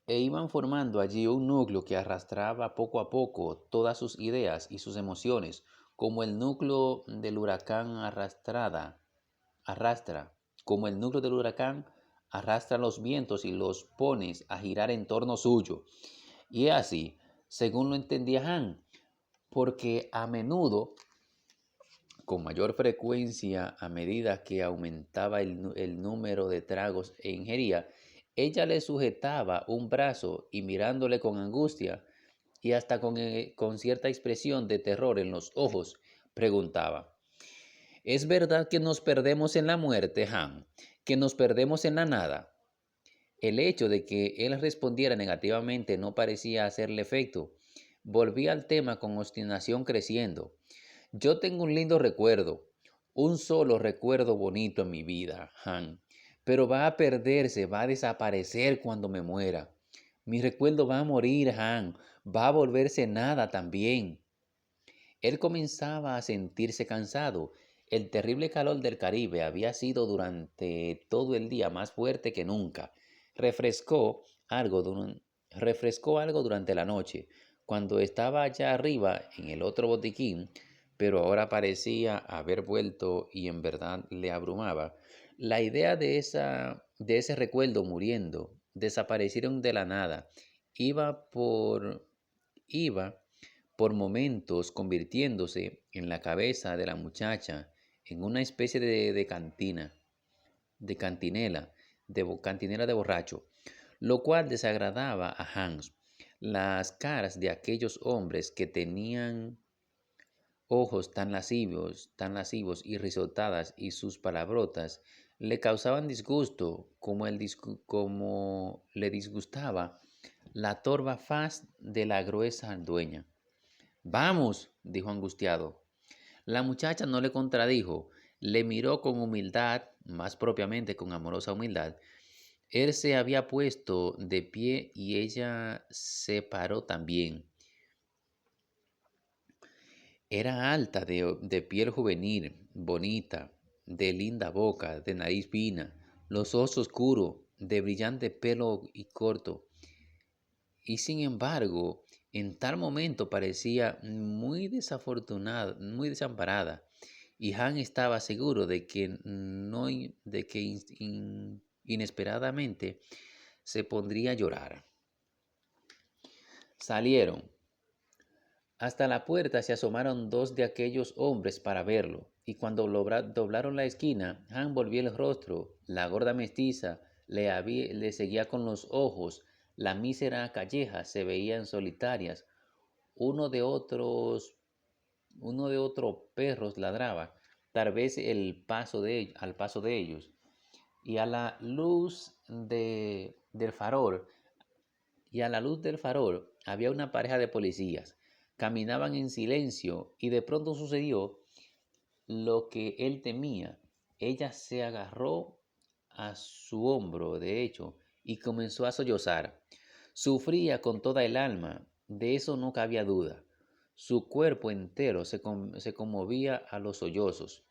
e iban formando allí un núcleo que arrastraba poco a poco todas sus ideas y sus emociones, como el núcleo del huracán arrastra, como el núcleo del huracán arrastra los vientos y los pones a girar en torno suyo. Y así, según lo entendía Han, porque a menudo, con mayor frecuencia, a medida que aumentaba el número de tragos que ingería, ella le sujetaba un brazo y mirándole con angustia y hasta con cierta expresión de terror en los ojos, preguntaba: ¿es verdad que nos perdemos en la muerte, Han? ¿Que nos perdemos en la nada? El hecho de que él respondiera negativamente no parecía hacerle efecto. Volvía al tema con obstinación creciendo. Yo tengo un lindo recuerdo, un solo recuerdo bonito en mi vida, Han, pero va a perderse, va a desaparecer cuando me muera. Mi recuerdo va a morir, Han, va a volverse nada también. Él comenzaba a sentirse cansado. El terrible calor del Caribe había sido durante todo el día más fuerte que nunca. Refrescó algo, refrescó algo durante la noche, cuando estaba allá arriba en el otro botiquín, pero ahora parecía haber vuelto y en verdad le abrumaba. La idea de ese recuerdo muriendo, desaparecieron de la nada, iba por, iba por momentos convirtiéndose en la cabeza de la muchacha en una especie de cantina, de cantinela, cantinela de borracho, lo cual desagradaba a Hans. Las caras de aquellos hombres que tenían ojos tan lascivos y risotadas y sus palabrotas le causaban disgusto como le disgustaba la torva faz de la gruesa dueña. Vamos, dijo angustiado. La muchacha no le contradijo, le miró con humildad, más propiamente con amorosa humildad. Él se había puesto de pie y ella se paró también. Era alta, de piel juvenil, bonita, de linda boca, de nariz fina, los ojos oscuros, de brillante pelo y corto. Y sin embargo, en tal momento parecía muy desafortunada, muy desamparada, y Han estaba seguro de que, no, de que inesperadamente se pondría a llorar. Salieron. Hasta la puerta se asomaron dos de aquellos hombres para verlo, y cuando doblaron la esquina, Han volvió el rostro. La gorda mestiza le seguía con los ojos. La mísera calleja se veían solitarias. Uno de otros, uno de otros perros ladraba, tal vez al paso de ellos. Y a la luz del farol y a la luz del farol había una pareja de policías. Caminaban en silencio y de pronto sucedió lo que él temía. Ella se agarró a su hombro, de hecho, y comenzó a sollozar. Sufría con toda el alma, de eso no cabía duda. Su cuerpo entero se conmovía a los sollozos.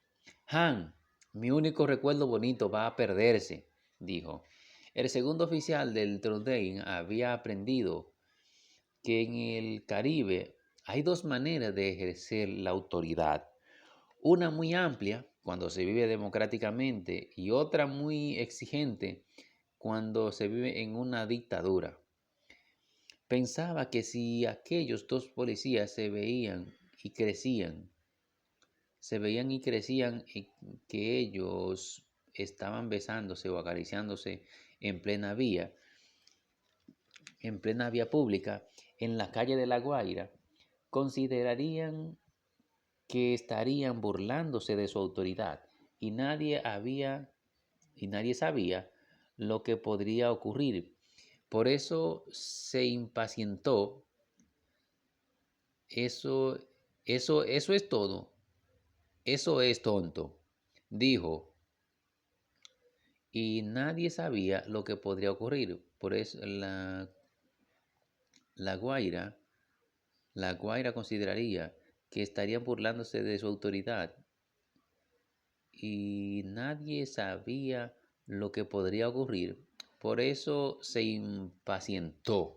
Han, mi único recuerdo bonito va a perderse, dijo. El segundo oficial del Trondheim había aprendido que en el Caribe hay dos maneras de ejercer la autoridad. Una muy amplia, cuando se vive democráticamente, y otra muy exigente, cuando se vive en una dictadura. Pensaba que si aquellos dos policías se veían y crecían, y que ellos estaban besándose o acariciándose en plena vía pública, en la calle de La Guaira, considerarían que estarían burlándose de su autoridad y y nadie sabía lo que podría ocurrir. Por eso se impacientó. Eso es todo. Eso es tonto, dijo, y nadie sabía lo que podría ocurrir. Por eso la guaira, la guaira consideraría que estarían burlándose de su autoridad y nadie sabía lo que podría ocurrir. Por eso se impacientó.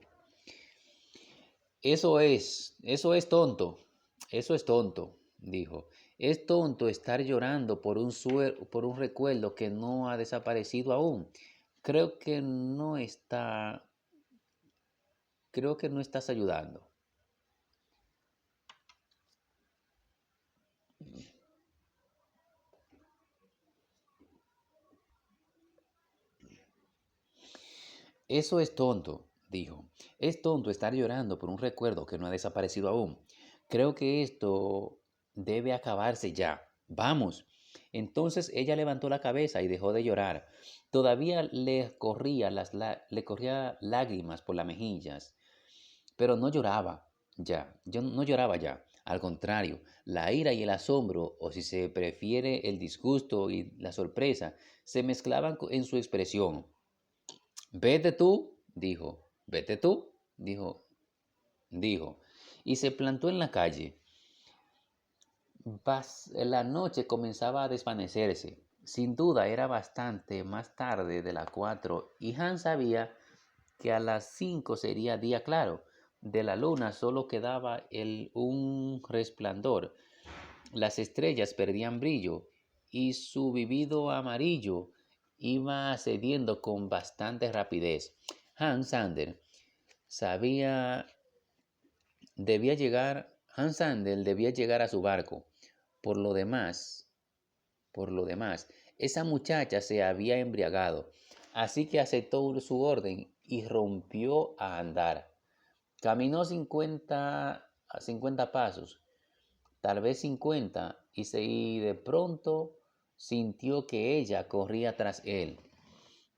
Eso es tonto, dijo. Es tonto estar llorando por un recuerdo que no ha desaparecido aún. Creo que no está, creo que no estás ayudando. Eso es tonto, dijo. Es tonto estar llorando por un recuerdo que no ha desaparecido aún. Creo que esto debe acabarse ya. Vamos. Entonces ella levantó la cabeza y dejó de llorar. Todavía le corría lágrimas por las mejillas, pero no lloraba ya. Yo no lloraba ya. Al contrario, la ira y el asombro, o si se prefiere el disgusto y la sorpresa, se mezclaban en su expresión. Vete tú, dijo. Vete tú, dijo. Y se plantó en la calle. La noche comenzaba a desvanecerse. Sin duda era bastante más tarde de las 4 y Hans sabía que a las 5 sería día claro. De la luna solo quedaba un resplandor. Las estrellas perdían brillo y su vivido amarillo iba cediendo con bastante rapidez. Hans Sander sabía, Hans Sander debía llegar a su barco. Por lo demás, por lo demás, esa muchacha se había embriagado, así que aceptó su orden y rompió a andar. Caminó 50 pasos, tal vez 50, y de pronto sintió que ella corría tras él,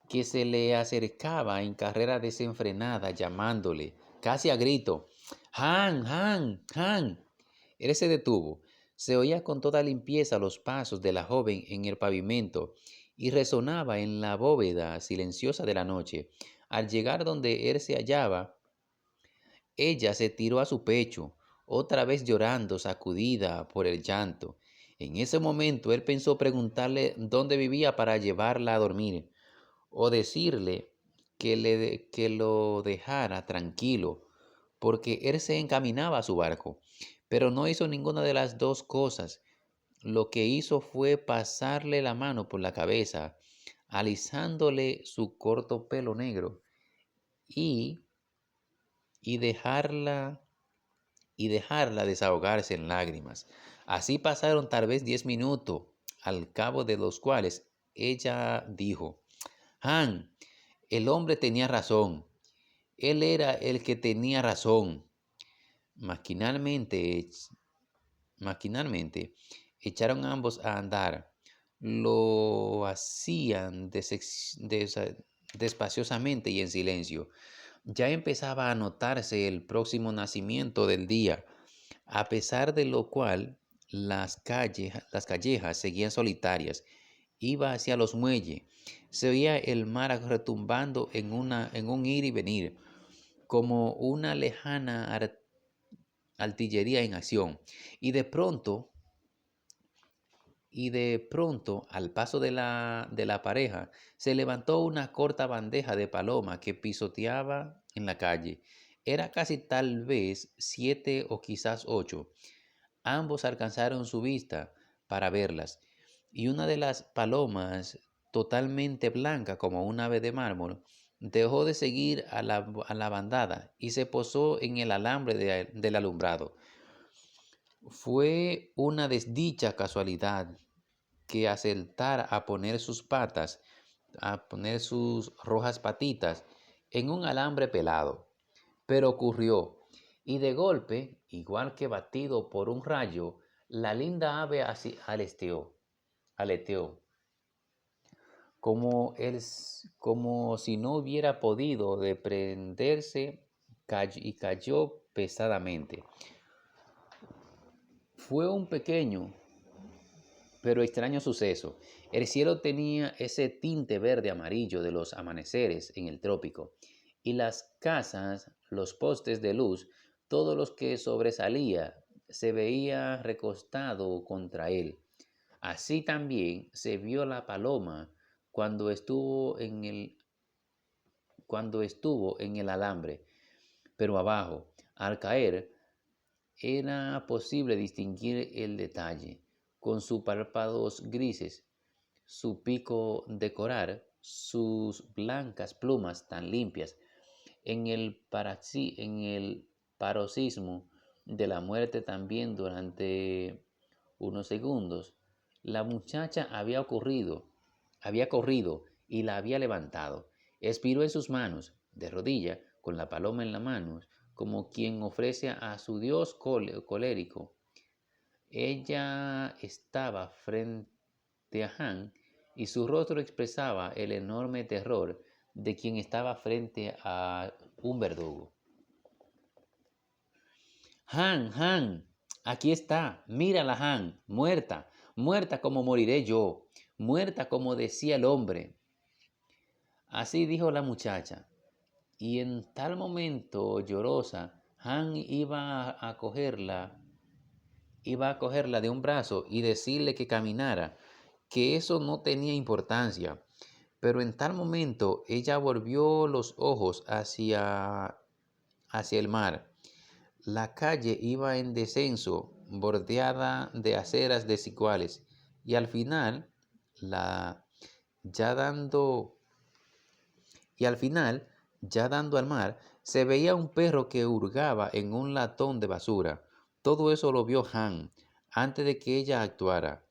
que se le acercaba en carrera desenfrenada, llamándole, casi a grito, Han, Han, Han. Él se detuvo. Se oía con toda limpieza los pasos de la joven en el pavimento y resonaba en la bóveda silenciosa de la noche. Al llegar donde él se hallaba, ella se tiró a su pecho, otra vez llorando, sacudida por el llanto. En ese momento él pensó preguntarle dónde vivía para llevarla a dormir, o decirle que lo dejara tranquilo, porque él se encaminaba a su barco. Pero no hizo ninguna de las dos cosas. Lo que hizo fue pasarle la mano por la cabeza, alisándole su corto pelo negro y, y dejarla y dejarla desahogarse en lágrimas. Así pasaron tal vez 10 minutos, al cabo de los cuales ella dijo, Han, el hombre tenía razón. Él era el que tenía razón. Maquinalmente, maquinalmente echaron ambos a andar. Lo hacían despaciosamente y en silencio. Ya empezaba a notarse el próximo nacimiento del día, a pesar de lo cual las callejas seguían solitarias. Iba hacia los muelles. Se oía el mar retumbando en un ir y venir, como una lejana artillería en acción. Y de pronto, al paso de la pareja, se levantó una corta bandeja de paloma que pisoteaba en la calle. Era casi tal vez 7 o quizás 8. Ambos alcanzaron su vista para verlas, y una de las palomas, totalmente blanca como un ave de mármol, dejó de seguir a la bandada y se posó en el alambre del alumbrado. Fue una desdicha casualidad que acertara a poner sus rojas patitas en un alambre pelado. Pero ocurrió, y de golpe, igual que batido por un rayo, la linda ave aleteó, como si no hubiera podido desprenderse y cayó pesadamente. Fue un pequeño, Pero extraño suceso. El cielo tenía ese tinte verde amarillo de los amaneceres en el trópico, y las casas, los postes de luz, todos los que sobresalía, se veía recostado contra él. Así también se vio la paloma cuando estuvo en el alambre, pero abajo, al caer, era posible distinguir el detalle, con sus párpados grises, su pico de coral, sus blancas plumas tan limpias. En el paroxismo de la muerte también durante unos segundos, la muchacha había corrido y la había levantado. Expiró en sus manos, de rodilla, con la paloma en la mano, como quien ofrece a su dios colérico. Ella estaba frente a Han y su rostro expresaba el enorme terror de quien estaba frente a un verdugo. Han, Han, aquí está, mírala, Han, muerta, muerta como moriré yo, muerta como decía el hombre. Así dijo la muchacha, y en tal momento llorosa, Han iba a cogerla de un brazo y decirle que caminara, que eso no tenía importancia. Pero en tal momento ella volvió los ojos hacia el mar. La calle iba en descenso, bordeada de aceras desiguales, y al final, la, ya dando, y al final, ya dando al mar, se veía un perro que hurgaba en un latón de basura. Todo eso lo vio Han antes de que ella actuara.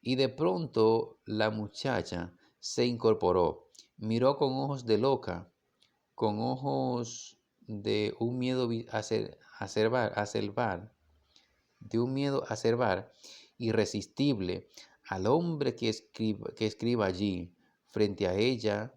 Y de pronto la muchacha se incorporó, miró con ojos de loca, con ojos de un miedo de un miedo acerbar, irresistible, al hombre que escriba allí, frente a ella,